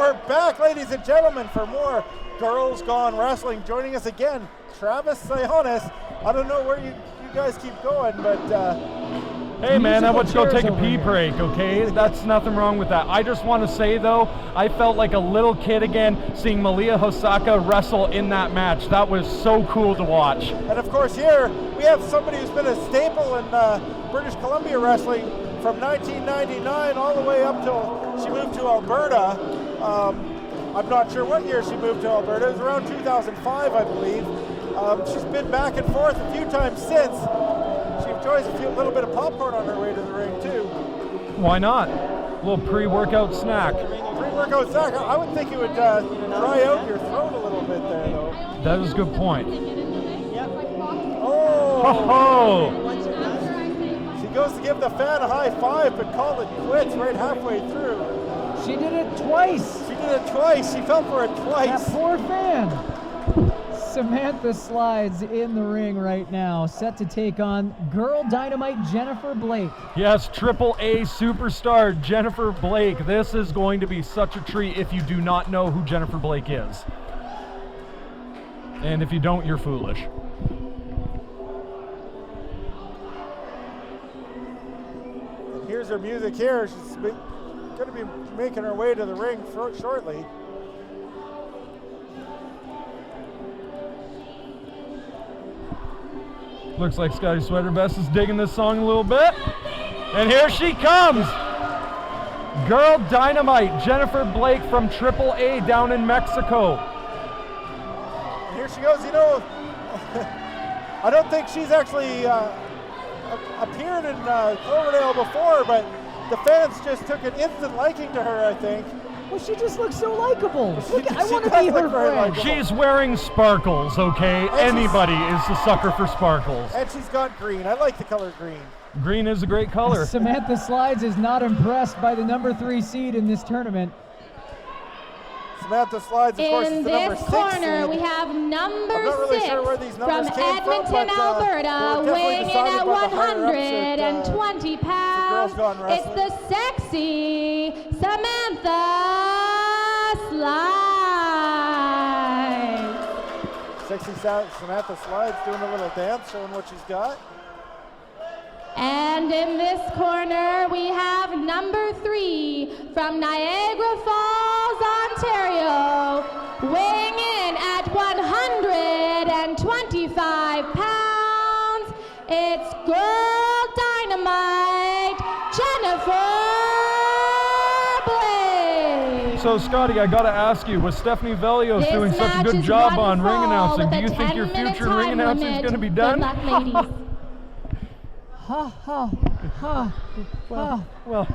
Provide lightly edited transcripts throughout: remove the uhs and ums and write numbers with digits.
are back, ladies and gentlemen, for more Girls Gone Wrestling. Joining us again, Travis Sionis. I don't know where you guys keep going, but... Hey man, I want to go take a pee break, okay? That's nothing wrong with that. I just want to say though, I felt like a little kid again seeing Malia Hosaka wrestle in that match. That was so cool to watch. And of course here, we have somebody who's been a staple in British Columbia wrestling from 1999 all the way up till she moved to Alberta. I'm not sure what year she moved to Alberta. It was around 2005, I believe. She's been back and forth a few times since. She enjoys a little bit of popcorn on her way to the ring, too. Why not? A little pre-workout snack. Pre-workout snack. I would think it would dry out your throat a little bit there, though. That is a good point. Oh! Ho-ho! She goes to give the fan a high five, but called it quits right halfway through. She did it twice. She did it twice. She fell for it twice. That poor fan. Samantha Slides in the ring right now, set to take on Girl Dynamite Jennifer Blake. Yes, AAA superstar Jennifer Blake. This is going to be such a treat if you do not know who Jennifer Blake is. And if you don't, you're foolish. And here's her music here. She's going to be making her way to the ring shortly. Looks like Scotty Sweatervest is digging this song a little bit. And here she comes. Girl Dynamite, Jennifer Blake from AAA down in Mexico. And here she goes. You know, I don't think she's actually appeared in Cloverdale before, but the fans just took an instant liking to her, I think. Well, she just looks so likable. I want to be her friend. She's wearing sparkles, okay? Anybody is a sucker for sparkles. And she's got green. I like the color green. Green is a great color. Samantha Slides is not impressed by the number 3 seed in this tournament. Samantha Slides, of course, is the number 6 seed. In this corner, seed. we have number 6 really sure from Edmonton, Alberta, weighing in at 120 pounds. It's the sexy Samantha Slides. Sexy Samantha Slides doing a little dance, showing what she's got. And in this corner, we have number 3 from Niagara Falls, Ontario, weighing in at 125 pounds. It's Girl Dynamite, Jennifer Blake. So, Scotty, I gotta ask you, with Stephanie Velios doing such a good job on ring announcing, do you think your future ring announcing is gonna be done? Good luck, ladies. Well,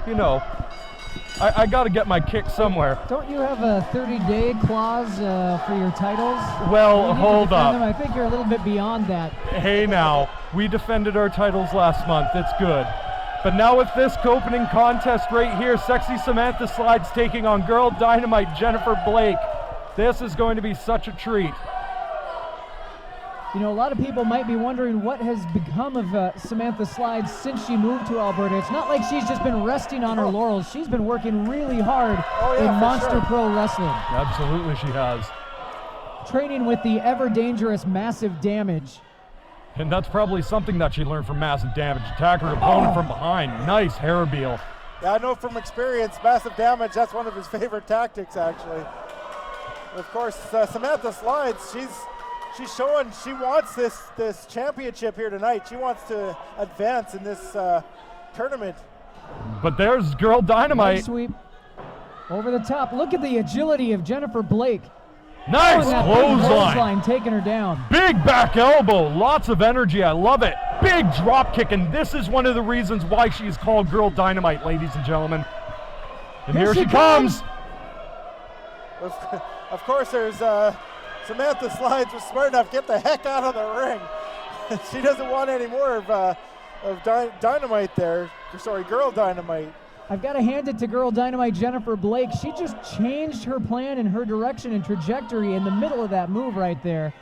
you know, I got to get my kick somewhere. Don't you have a 30-day clause for your titles? Well, hold up. I think you're a little bit beyond that. Hey now, we defended our titles last month. It's good. But now with this opening contest right here, sexy Samantha Slides taking on Girl Dynamite Jennifer Blake. This is going to be such a treat. You know, a lot of people might be wondering what has become of Samantha Slides since she moved to Alberta. It's not like she's just been resting on her laurels. She's been working really hard in Monster Pro Wrestling. Absolutely she has. Training with the ever-dangerous Massive Damage. And that's probably something that she learned from Massive Damage. Attack her opponent from behind. Nice hairbeal. Yeah, I know from experience, Massive Damage, that's one of his favorite tactics, actually. Of course, Samantha Slides, she's showing she wants this championship here tonight. She wants to advance in this tournament. But there's Girl Dynamite. Nice sweep over the top. Look at the agility of Jennifer Blake. Nice clothesline. Taking her down. Big back elbow. Lots of energy. I love it. Big drop kick. And this is one of the reasons why she's called Girl Dynamite, ladies and gentlemen. And here she comes. Of course, there's... Samantha Slides was smart enough to get the heck out of the ring. She doesn't want any more of Dynamite there. Sorry, Girl Dynamite. I've got to hand it to Girl Dynamite Jennifer Blake. She just changed her plan and her direction and trajectory in the middle of that move right there.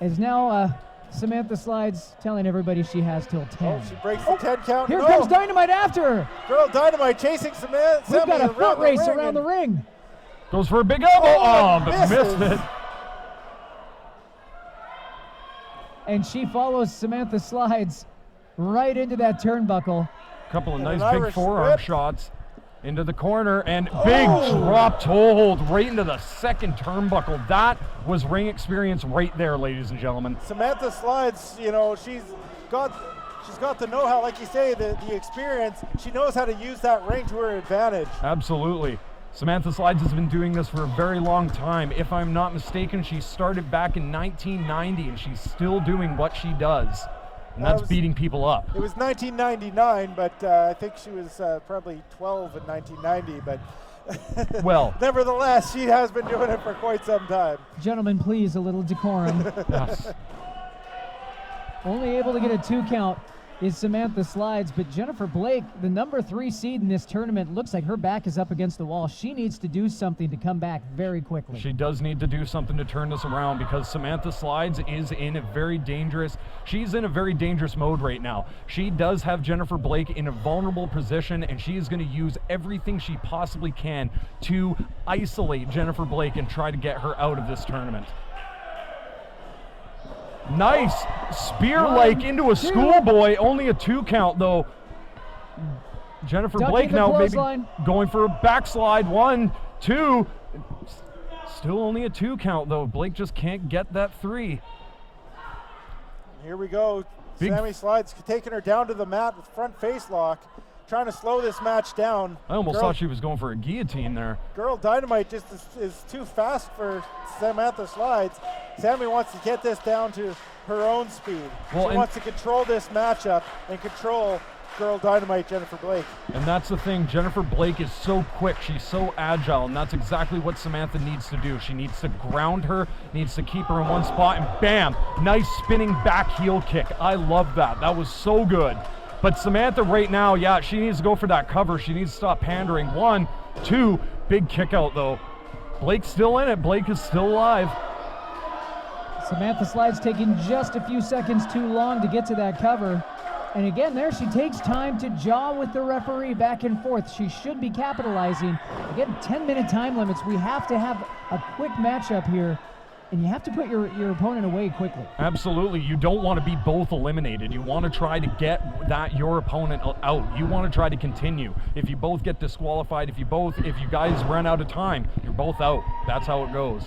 As now Samantha Slides telling everybody she has till 10. Oh, she breaks the 10 count. Here comes Dynamite after her. Girl Dynamite chasing Samantha. We've got a foot race around the ring. Goes for a big elbow. Oh, but missed it. And she follows Samantha Slides right into that turnbuckle. Couple of And nice an big Irish forearm whip. shots into the corner, and big drop toe hold right into the second turnbuckle. That was ring experience right there, ladies and gentlemen. Samantha Slides, you know, she's got the know-how, like you say, the experience. She knows how to use that ring to her advantage. Absolutely. Samantha Slides has been doing this for a very long time. If I'm not mistaken, she started back in 1990, and she's still doing what she does. And that's beating people up. It was 1999, but I think she was probably 12 in 1990. But well, nevertheless, she has been doing it for quite some time. Gentlemen, please, a little decorum. yes. Only able to get a 2 count is Samantha Slides, but Jennifer Blake, the number 3 seed in this tournament, looks like her back is up against the wall. She needs to do something to come back very quickly. She does need to do something to turn this around, because Samantha Slides is in a very dangerous mode right now. She does have Jennifer Blake in a vulnerable position, and she is going to use everything she possibly can to isolate Jennifer Blake and try to get her out of this tournament. Nice spear-like into a schoolboy. Only a 2 count though. Jennifer Blake now maybe going for a backslide. 1, 2. Still only a 2 count though. Blake just can't get that 3. Here we go. Sammy Slides taking her down to the mat with front face lock, trying to slow this match down. I almost thought she was going for a guillotine there. Girl Dynamite just is too fast for Samantha Slides. Sammy wants to get this down to her own speed. She wants to control this matchup and control Girl Dynamite Jennifer Blake. And that's the thing, Jennifer Blake is so quick, she's so agile, and that's exactly what Samantha needs to do. She needs to ground her, needs to keep her in one spot, and bam, nice spinning back heel kick. I love that. That was so good. But Samantha right now, yeah, she needs to go for that cover. She needs to stop pandering. 1, 2, big kick out though. Blake's still in it. Blake is still alive. Samantha Slides taking just a few seconds too long to get to that cover. And again, there she takes time to jaw with the referee back and forth. She should be capitalizing. Again, 10-minute time limits. We have to have a quick matchup here. And you have to put your opponent away quickly. Absolutely. You don't want to be both eliminated. You want to try to get your opponent out. You want to try to continue. If you both get disqualified, if you guys run out of time, you're both out. That's how it goes.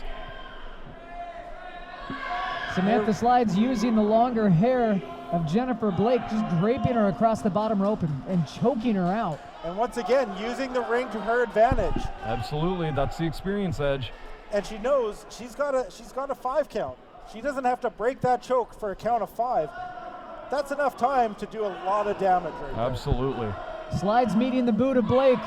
Samantha Slides using the longer hair of Jennifer Blake, just draping her across the bottom rope and choking her out. And once again, using the ring to her advantage. Absolutely. That's the experience edge. And she knows she's got a 5 count. She doesn't have to break that choke for a count of 5. That's enough time to do a lot of damage right there. Absolutely. Slides meeting the boot of Blake.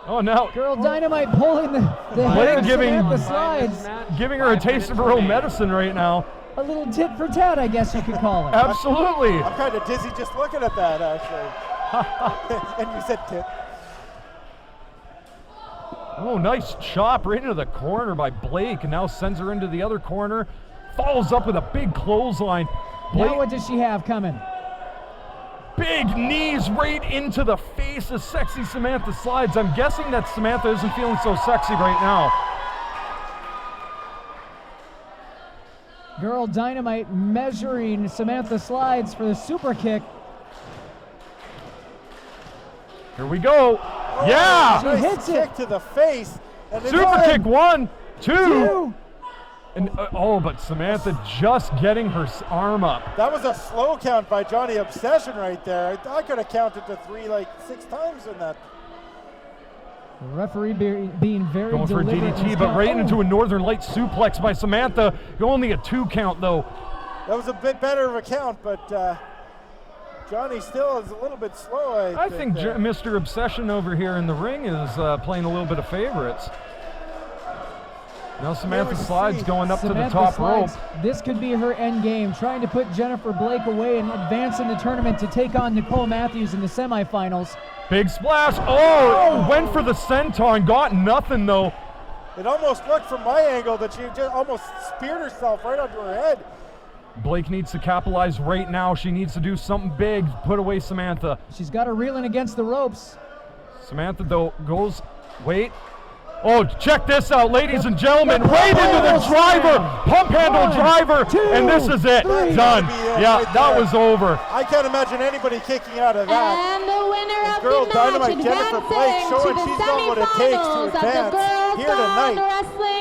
Oh, now Girl Dynamite pulling the hair of Samantha Slides. Giving her a taste of her own medicine right now. A little tit for tat, I guess you could call it. Absolutely. I'm kind of dizzy just looking at that, actually. And you said tit. Oh, nice chop right into the corner by Blake, and now sends her into the other corner. Follows up with a big clothesline. Now what does she have coming? Big knees right into the face of sexy Samantha Slides. I'm guessing that Samantha isn't feeling so sexy right now. Girl Dynamite measuring Samantha Slides for the super kick. Here we go. Oh, yeah! She hits it. Kick to the face. And Super kick. 1, 2. 2. And but Samantha just getting her arm up. That was a slow count by Johnny Obsession right there. I could have counted to 3 like 6 times in that. The referee being very going for a deliberate. DDT, but right into a Northern Light suplex by Samantha. Only a 2 count though. That was a bit better of a count, but Johnny still is a little bit slow. I think Mr. Obsession over here in the ring is playing a little bit of favorites. Now Samantha Slides going up to the top rope. This could be her end game, trying to put Jennifer Blake away and advance in the tournament to take on Nicole Matthews in the semifinals. Big splash. Oh, went for the senton, got nothing though. It almost looked from my angle that she just almost speared herself right onto her head. Blake needs to capitalize right now. She needs to do something big, put away Samantha. She's got her reeling against the ropes. Samantha though goes, wait. Oh, check this out, ladies and gentlemen. Right into the driver, pump handle driver, and this is it. Done. Yeah, that was over. I can't imagine anybody kicking out of that. And the winner of Girl the match, Dynamite Jennifer Blake showing she's got what it takes to advance here tonight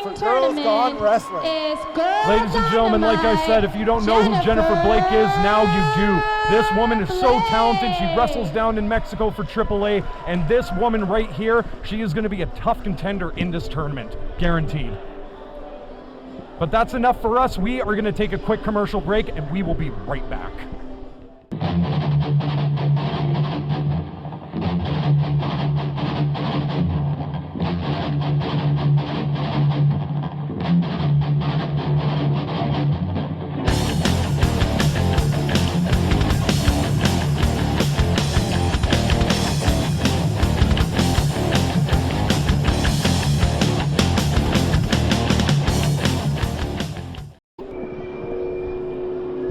for Girls Gone Wrestling. Ladies and gentlemen, like I said, if you don't know who Jennifer Blake is, now you do. This woman is so talented. She wrestles down in Mexico for AAA, and this woman right here, she is going to be a tough contender in this tournament, guaranteed. But that's enough for us. We are going to take a quick commercial break, and we will be right back.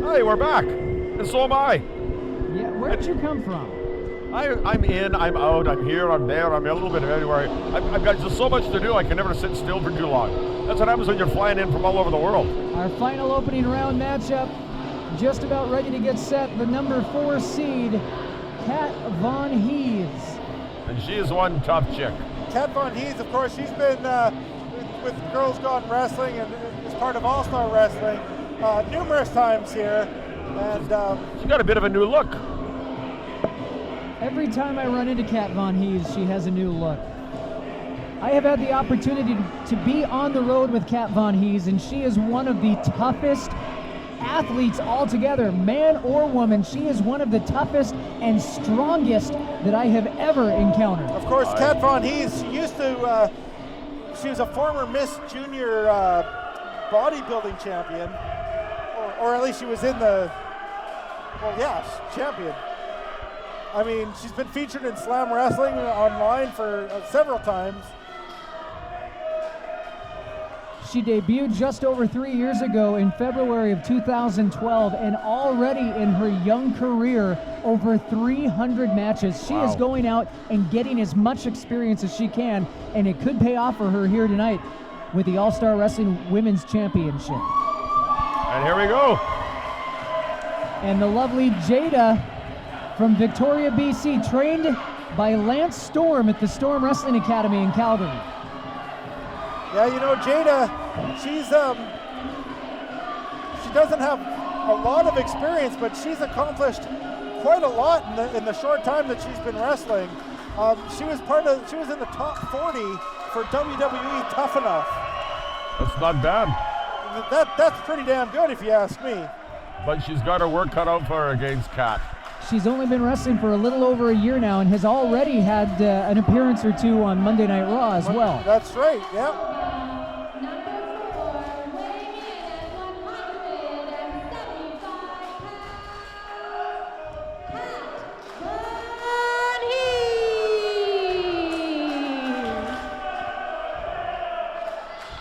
Hey, we're back, and so am I. Yeah, where did you come from? I'm in, I'm out, I'm here, I'm there, I'm a little bit everywhere. I've got just so much to do, I can never sit still for too long. That's what happens when you're flying in from all over the world. Our final opening round matchup, just about ready to get set. The number 4 seed, Kat Von Hees. And she is one tough chick. Kat Von Hees, of course, she's been with Girls Gone Wrestling and is part of All-Star Wrestling numerous times here. And she's got a bit of a new look. Every time I run into Kat Von Hees, she has a new look. I have had the opportunity to be on the road with Kat Von Hees, and she is one of the toughest athletes altogether, man or woman. She is one of the toughest and strongest that I have ever encountered. of course, Kat Von Hees used to, she was a former Miss Junior bodybuilding champion, or at least she was in the, well, yes, champion. I mean, she's been featured in Slam Wrestling online for several times. She debuted just over 3 years ago in February of 2012, and already in her young career, over 300 matches. She is going out and getting as much experience as she can, and it could pay off for her here tonight with the All-Star Wrestling Women's Championship. And here we go. And the lovely Jada from Victoria, BC, trained by Lance Storm at the Storm Wrestling Academy in Calgary. Yeah, you know, Jada, she doesn't have a lot of experience, but she's accomplished quite a lot in the short time that she's been wrestling. She was in the top 40 for WWE Tough Enough. That's not bad. That's pretty damn good if you ask me. But she's got her work cut out for her against Kat. She's only been wrestling for a little over a year now and has already had an appearance or two on Monday Night Raw as well. That's right, yeah.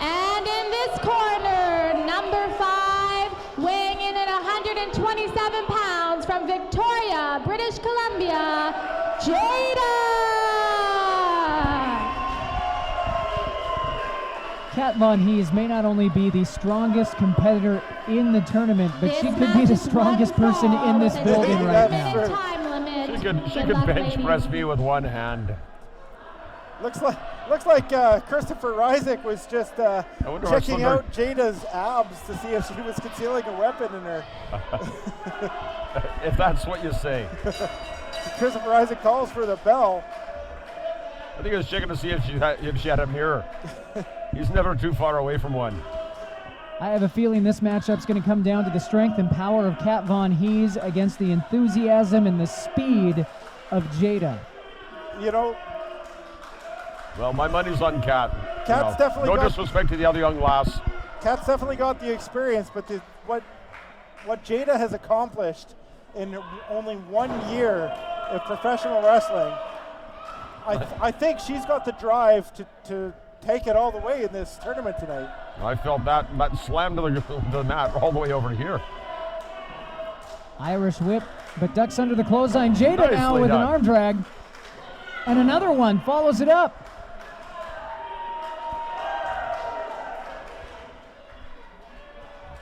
And in this corner, number 5, weighing in at 127 pounds from Victoria, British Columbia, Jada. Kat Von Hees may not only be the strongest competitor in the tournament, but she could be the strongest person in this building right now. She could bench press me with one hand. Looks like Christopher Rysick was just checking out Jada's abs to see if she was concealing a weapon in her. If that's what you say. Christopher Rysick calls for the bell. I think he was checking to see if she had a mirror. He's never too far away from one. I have a feeling this matchup's going to come down to the strength and power of Kat Von Hees against the enthusiasm and the speed of Jada. You know, well, my money's on Kat. Kat's definitely no disrespect to the other young lass. Kat's definitely got the experience, but what Jada has accomplished in only 1 year of professional wrestling, I think she's got the drive to take it all the way in this tournament tonight. I felt that slam to the mat all the way over here. Irish whip, but ducks under the clothesline. Jada Nicely now with done. an arm drag. And another one follows it up.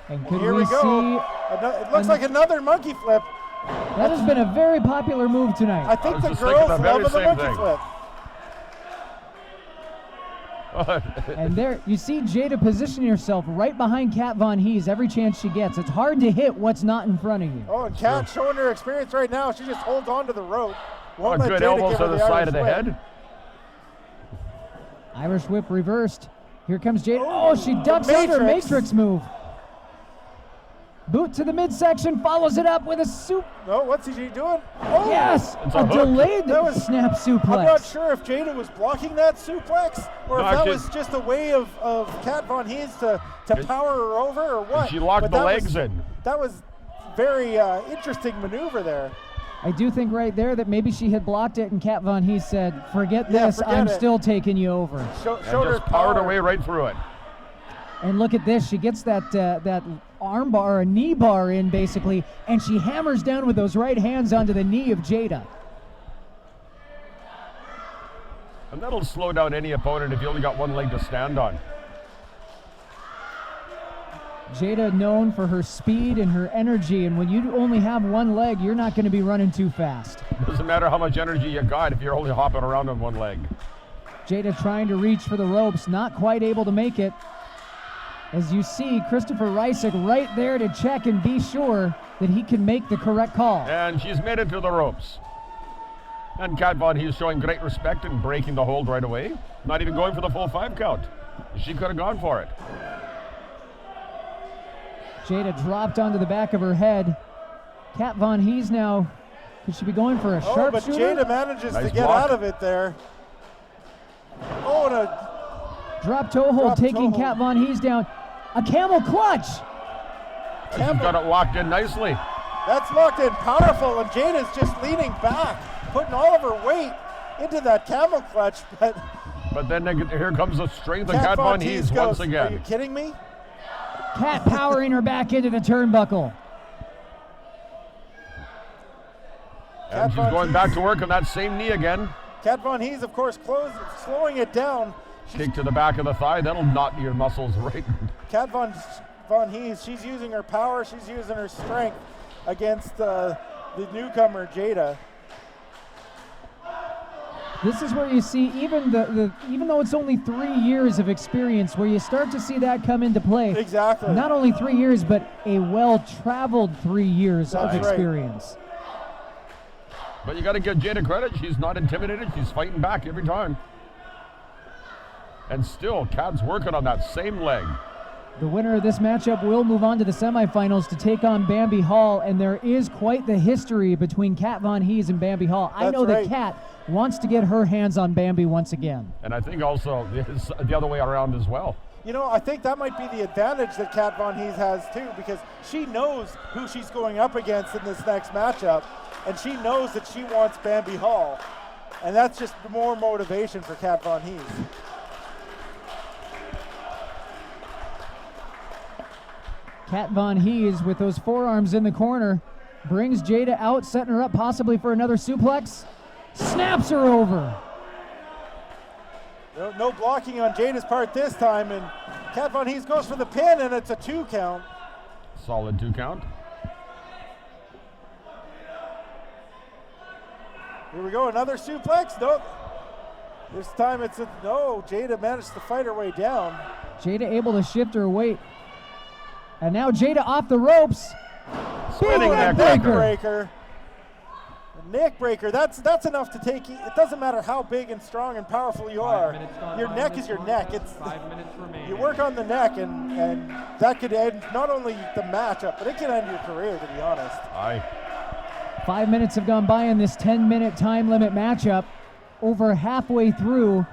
And could Here we we go. see? It looks like another monkey flip. That has been a very popular move tonight. I think was the just thinking girls the very love the same monkey thing. flip. And there, you see Jada positioning herself right behind Kat Von Hees every chance she gets. It's hard to hit what's not in front of you. Oh, and Kat showing her experience right now. She just holds on to the rope. Won't let Good Jada elbows give her to the side Irish of the whip. head. Irish whip reversed. Here comes Jada. Oh, she ducks the under. Matrix. Matrix move. Boot to the midsection, follows it up with a soup. No, what's he doing? Oh, Yes, It's a a hook. delayed That was- snap suplex. I'm not sure if Jada was blocking that suplex or No, if that actually- was just a way of Kat Von Hees to power her over or what. She locked But the that legs was, in. That was very interesting maneuver there. I do think right there that maybe she had blocked it and Kat Von Hees said, forget Yeah, this, forget I'm it." still taking you over. Showed And her just powered power. her way right through it. And look at this, she gets that arm bar, a knee bar in basically, and she hammers down with those right hands onto the knee of Jada. And that'll slow down any opponent if you only got one leg to stand on. Jada known for her speed and her energy, and when you only have one leg, you're not going to be running too fast. Doesn't matter how much energy you got if you're only hopping around on one leg. Jada trying to reach for the ropes, not quite able to make it. As you see, Christopher Rysick right there to check and be sure that he can make the correct call. And she's made it to the ropes. And Kat Von Hees showing great respect and breaking the hold right away. Not even going for the full 5 count. She could have gone for it. Jada dropped onto the back of her head. Kat Von Hees now, could she be going for a Oh, but sharpshooter? Jada manages Nice to get block. out of it there. Oh, and a Drop toe hold, Drop taking toe Kat hold. Von Hees down. A camel clutch. She's got it locked in nicely. that's locked in powerful, and Jada's just leaning back, putting all of her weight into that camel clutch. But But then here comes the strength of Kat Kat Von Hees Hees goes, once "Are you again. kidding me?" Kat powering her back into the turnbuckle. And she's Von going Hees. back to work on that same knee again. Kat Von Hees, of course, slowing it down. Kick to the back of the thigh. That'll knot your muscles right. Kat Von Hees, she's using her power, she's using her strength against the newcomer Jada. This is where you see even even though it's only 3 years of experience, where you start to see that come into play. Exactly. Not only 3 years, but a well-traveled 3 years of That's right. experience. But you got to give Jada credit. She's not intimidated. She's fighting back every time. And still, Kat's working on that same leg. The winner of this matchup will move on to the semifinals to take on Bambi Hall, and there is quite the history between Kat Von Hees and Bambi Hall. I That's know right. that Kat wants to get her hands on Bambi once again. And I think also it's the other way around as well. You know, I think that might be the advantage that Kat Von Hees has too, because she knows who she's going up against in this next matchup, and she knows that she wants Bambi Hall, and that's just more motivation for Kat Von Hees. Kat Von Hees with those forearms in the corner brings Jada out, setting her up possibly for another suplex. Snaps her over. No blocking on Jada's part this time, and Kat Von Hees goes for the pin, and it's a 2 count. Solid 2 count. Here we go, another suplex. Nope. This time it's a no. Jada managed to fight her way down. Jada able to shift her weight. And now Jada off the ropes. Spinning Big neck neck breaker. breaker. Neck breaker. That's enough to take. It doesn't matter how big and strong and powerful you are. Your neck is your neck. It's 5 minutes remaining. you work on the neck, and that could end not only the matchup, but it can end your career. To be honest. Aye. 5 minutes have gone by in this 10-minute time limit matchup. Over halfway through,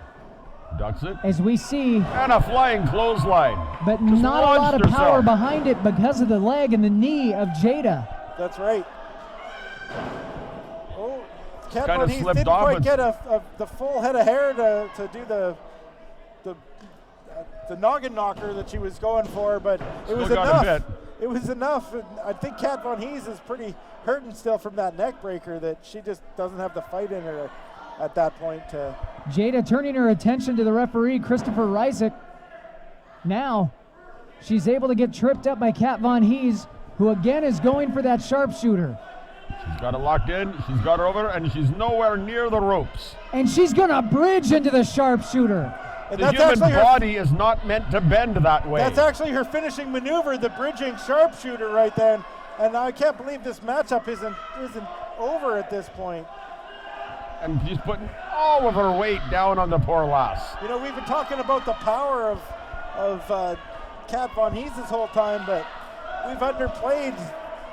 Ducks it. as we see, And a flying clothesline. but Just not a lot of launched power herself. behind it because of the leg and the knee of Jada. That's right. Oh, Kat Kinda Von Hees slipped didn't off, quite but- get the full head of hair to do the noggin knocker that she was going for, but it was Still got a enough. bit. It was enough. And I think Kat Von Hees is pretty hurting still from that neck breaker, that she just doesn't have the fight in her at that point. Jada turning her attention to the referee, Christopher Rysick. Now, She's able to get tripped up by Kat Von Hees, who again is going for that sharpshooter. She's got it locked in. She's got her over, and she's nowhere near the ropes. And she's gonna bridge into the sharpshooter. And The that's human actually body is not meant to bend that way. That's actually her finishing maneuver, the bridging sharpshooter right then. And I can't believe this matchup isn't over at this point. And she's putting all of her weight down on the poor lass. You know, we've been talking about the power of Kat Von Hees this whole time, but we've underplayed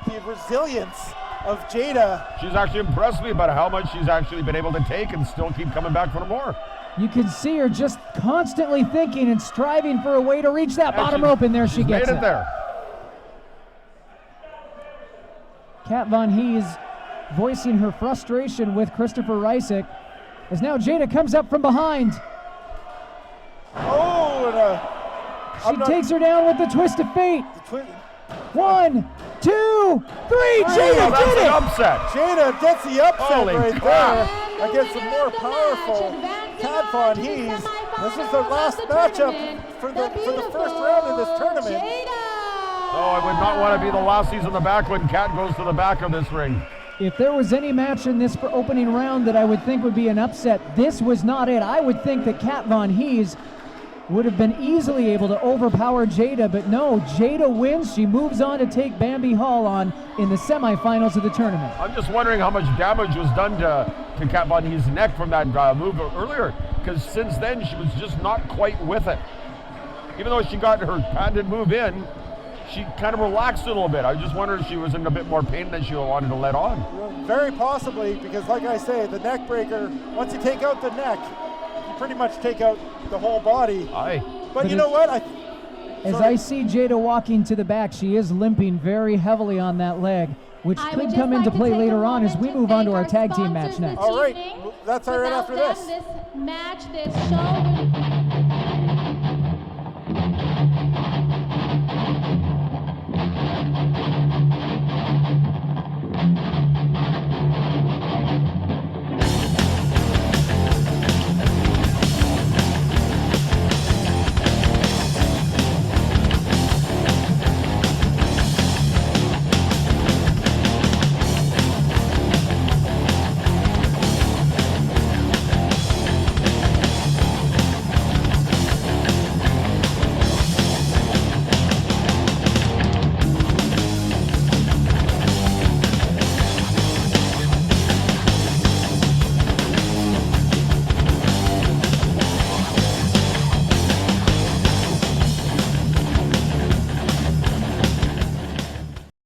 the resilience of Jada. She's actually impressed me about how much she's actually been able to take and still keep coming back for more. You can see her just constantly thinking and striving for a way to reach that And bottom rope, and there she she's gets made it there. Kat Von Hees voicing her frustration with Christopher Rysick as now Jada comes up from behind. Oh, and She takes her down with the twist of fate. the 1, 2, 3. Oh, Jada That's did an it! upset. Jada gets the upset Holy right crap. there against the more powerful Kat Von Hees. This is the last matchup for the first round in this tournament. Oh, I would not want to be the lasties in the back when Kat goes to the back of this ring. If there was any match in this opening round that I would think would be an upset, this was not it. I would think that Kat Von Hees would have been easily able to overpower Jada, but no, Jada wins. She moves on to take Bambi Hall on in the semifinals of the tournament. I'm just wondering how much damage was done to Kat Von Hees' neck from that move earlier, because since then she was just not quite with it. Even though she got her patented move in, she kind of relaxed a little bit. I just wondered if she was in a bit more pain than she wanted to let on. Well, very possibly, because like I say, the neck breaker, once you take out the neck, you pretty much take out the whole body. Aye. But you know what? As I see Jada walking to the back, she is limping very heavily on that leg, which I could would come just into like to play take a later on as we moment move to on to thank our tag team sponsors match this next. All right, evening. that's all right Without after them, this. this match, this show